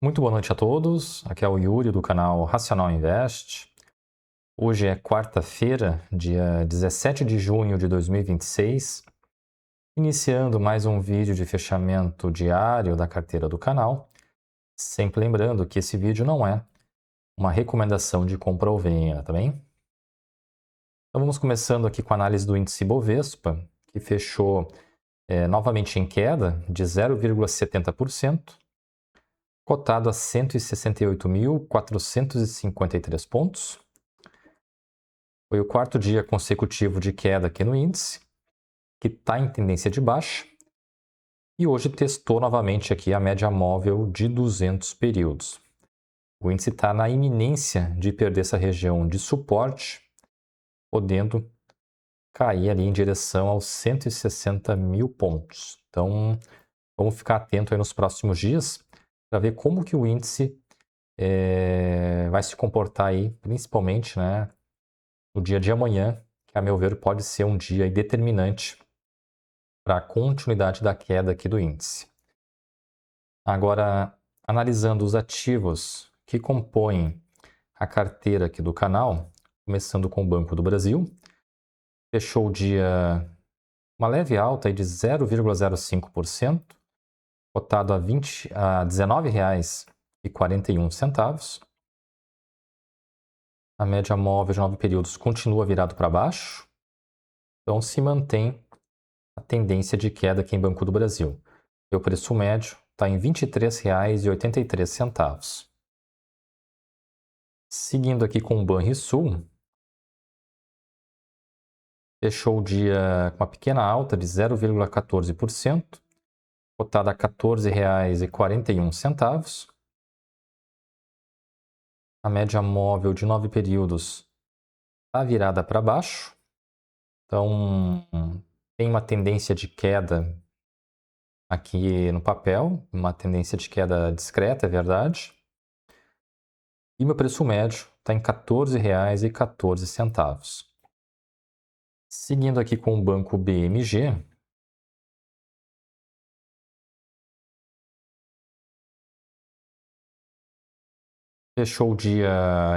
Muito boa noite a todos, aqui é o Yuri do canal Racional Invest. Hoje é quarta-feira, dia 17 de junho de 2026, iniciando mais um vídeo de fechamento diário da carteira do canal, sempre lembrando que esse vídeo não é uma recomendação de compra ou venda, tá bem? Então vamos começando aqui com a análise do índice Bovespa, que fechou novamente em queda de 0,70%, cotado a 168.453 pontos. Foi o quarto dia consecutivo de queda aqui no índice, que está em tendência de baixa, e hoje testou novamente aqui a média móvel de 200 períodos. O índice está na iminência de perder essa região de suporte, podendo cair ali em direção aos 160 mil pontos. Então, vamos ficar atento aí nos próximos dias para ver como que o índice vai se comportar aí, principalmente, né, no dia de amanhã, que a meu ver pode ser um dia determinante para a continuidade da queda aqui do índice. Agora, analisando os ativos que compõem a carteira aqui do canal, começando com o Banco do Brasil, fechou o dia uma leve alta aí de 0,05%, cotado a R$ 19,41. A média móvel de 9 períodos continua virado para baixo, então se mantém a tendência de queda aqui em Banco do Brasil. O preço médio está em R$ 23,83. Seguindo aqui com o Banrisul, fechou o dia com uma pequena alta de 0,14%, cotada a R$ 14,41. A média móvel de 9 períodos está virada para baixo, então tem uma tendência de queda aqui no papel, uma tendência de queda discreta, é verdade. E meu preço médio está em R$ 14,14. Seguindo aqui com o Banco BMG, fechou o dia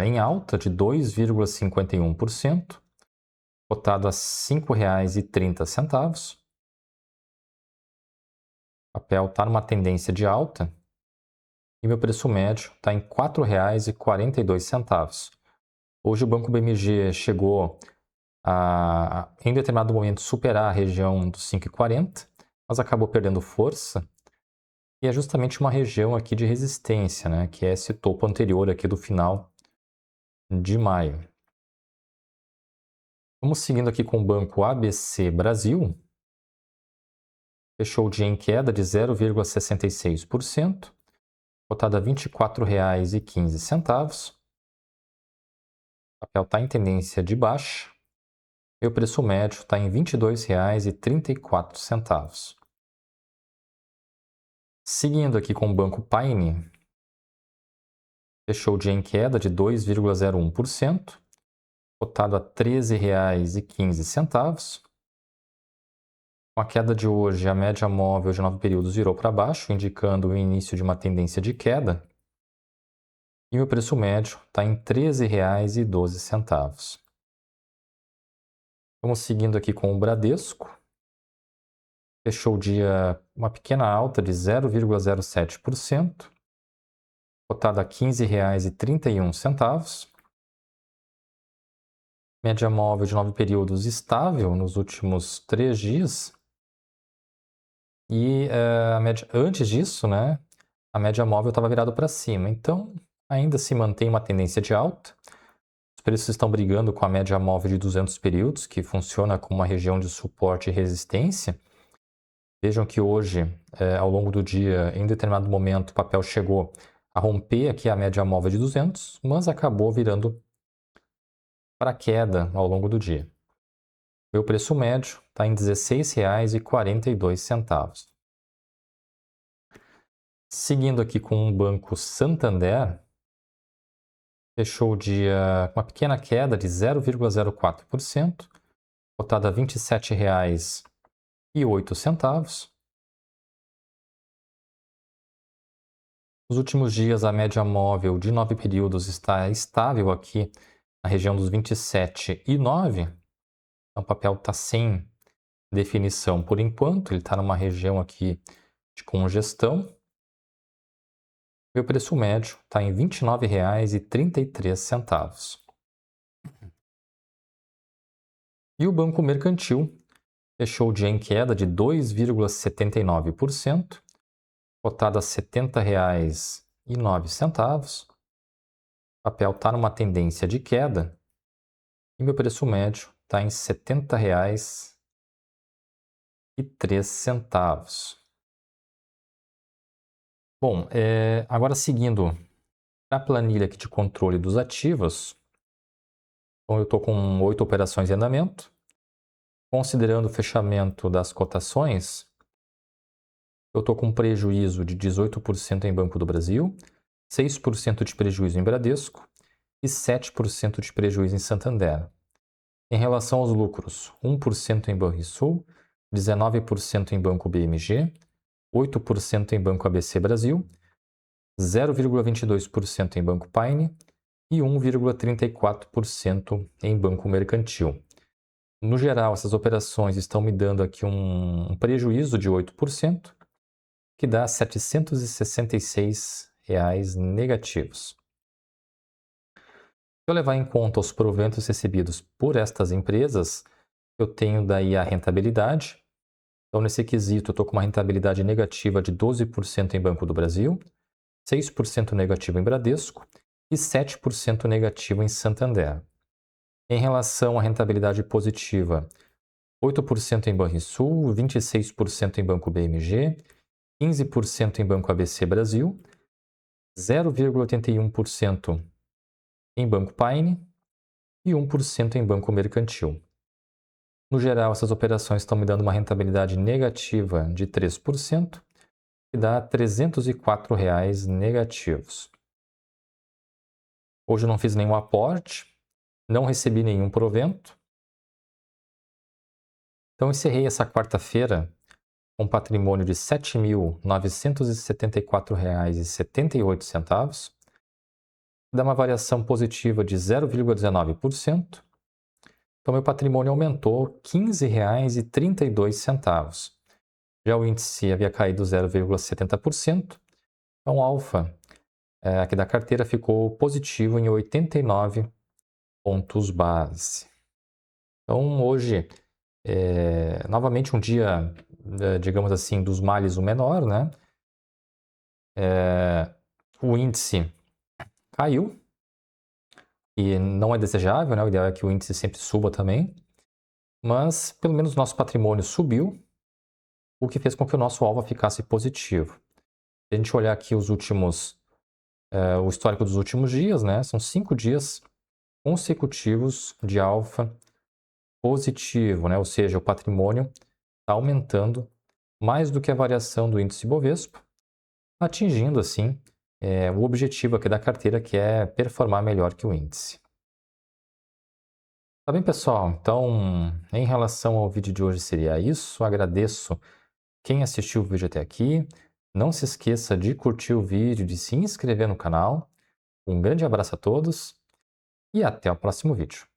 em alta de 2,51%, cotado a R$ 5,30. O papel está numa tendência de alta e meu preço médio está em R$ 4,42. Hoje o Banco BMG chegou a, em determinado momento, superar a região dos 5,40, mas acabou perdendo força. E é justamente uma região aqui de resistência, né, que é esse topo anterior aqui do final de maio. Vamos seguindo aqui com o Banco ABC Brasil. Fechou o dia em queda de 0,66%, cotado a R$ 24,15. O papel está em tendência de baixa e o preço médio está em R$ 22,34. Seguindo aqui com o Banco Paine, fechou o dia em queda de 2,01%, cotado a R$ 13,15. Com a queda de hoje, a média móvel de 9 períodos virou para baixo, indicando o início de uma tendência de queda. E o preço médio está em R$ 13,12. Vamos seguindo aqui com o Bradesco. Fechou o dia uma pequena alta de 0,07%, cotado a R$ 15,31. Média móvel de 9 períodos estável nos últimos 3 dias. E antes disso, né, a média móvel estava virada para cima. Então, ainda se mantém uma tendência de alta. Os preços estão brigando com a média móvel de 200 períodos, que funciona como uma região de suporte e resistência. Vejam que hoje, ao longo do dia, em determinado momento, o papel chegou a romper aqui a média móvel de 200, mas acabou virando para queda ao longo do dia. O preço médio está em R$ 16,42. Seguindo aqui com o Banco Santander, fechou o dia com uma pequena queda de 0,04%, cotado a R$ 27,08. Nos últimos dias, a média móvel de 9 períodos está estável aqui na região dos 27,9. Então, o papel está sem definição por enquanto, ele está numa região aqui de congestão. E o preço médio está em R$ 29,33. E o Banco Mercantil fechou o dia em queda de 2,79%, cotado a R$ 70,09. O papel está numa tendência de queda e meu preço médio está em R$ 70,03. Bom, agora seguindo para a planilha aqui de controle dos ativos, então eu estou com 8 operações em andamento. Considerando o fechamento das cotações, eu estou com um prejuízo de 18% em Banco do Brasil, 6% de prejuízo em Bradesco e 7% de prejuízo em Santander. Em relação aos lucros, 1% em Banrisul, 19% em Banco BMG, 8% em Banco ABC Brasil, 0,22% em Banco Paine e 1,34% em Banco Mercantil. No geral, essas operações estão me dando aqui um prejuízo de 8%, que dá R$ 766 negativos. Se eu levar em conta os proventos recebidos por estas empresas, eu tenho daí a rentabilidade. Então, nesse quesito, eu estou com uma rentabilidade negativa de 12% em Banco do Brasil, 6% negativo em Bradesco e 7% negativo em Santander. Em relação à rentabilidade positiva, 8% em Banrisul, 26% em Banco BMG, 15% em Banco ABC Brasil, 0,81% em Banco Paine e 1% em Banco Mercantil. No geral, essas operações estão me dando uma rentabilidade negativa de 3%, que dá R$ 304 negativos. Hoje eu não fiz nenhum aporte, não recebi nenhum provento. Então, encerrei essa quarta-feira com um patrimônio de R$ 7.974,78, dá uma variação positiva de 0,19%. Então, meu patrimônio aumentou R$ 15,32. Já o índice havia caído 0,70%. Então, o alfa aqui da carteira ficou positivo em 89 pontos base. Então, hoje, novamente um dia, digamos assim, dos males o menor, né? O índice caiu e não é desejável, né? O ideal é que o índice sempre suba também, mas pelo menos o nosso patrimônio subiu, o que fez com que o nosso alvo ficasse positivo. Se a gente olhar aqui o histórico dos últimos dias, né? São 5 dias consecutivos de alfa positivo, né? Ou seja, o patrimônio está aumentando mais do que a variação do índice Bovespa, atingindo assim o objetivo aqui da carteira, que é performar melhor que o índice. Tá bem, pessoal? Então, em relação ao vídeo de hoje seria isso. Agradeço quem assistiu o vídeo até aqui. Não se esqueça de curtir o vídeo, de se inscrever no canal. Um grande abraço a todos e até o próximo vídeo.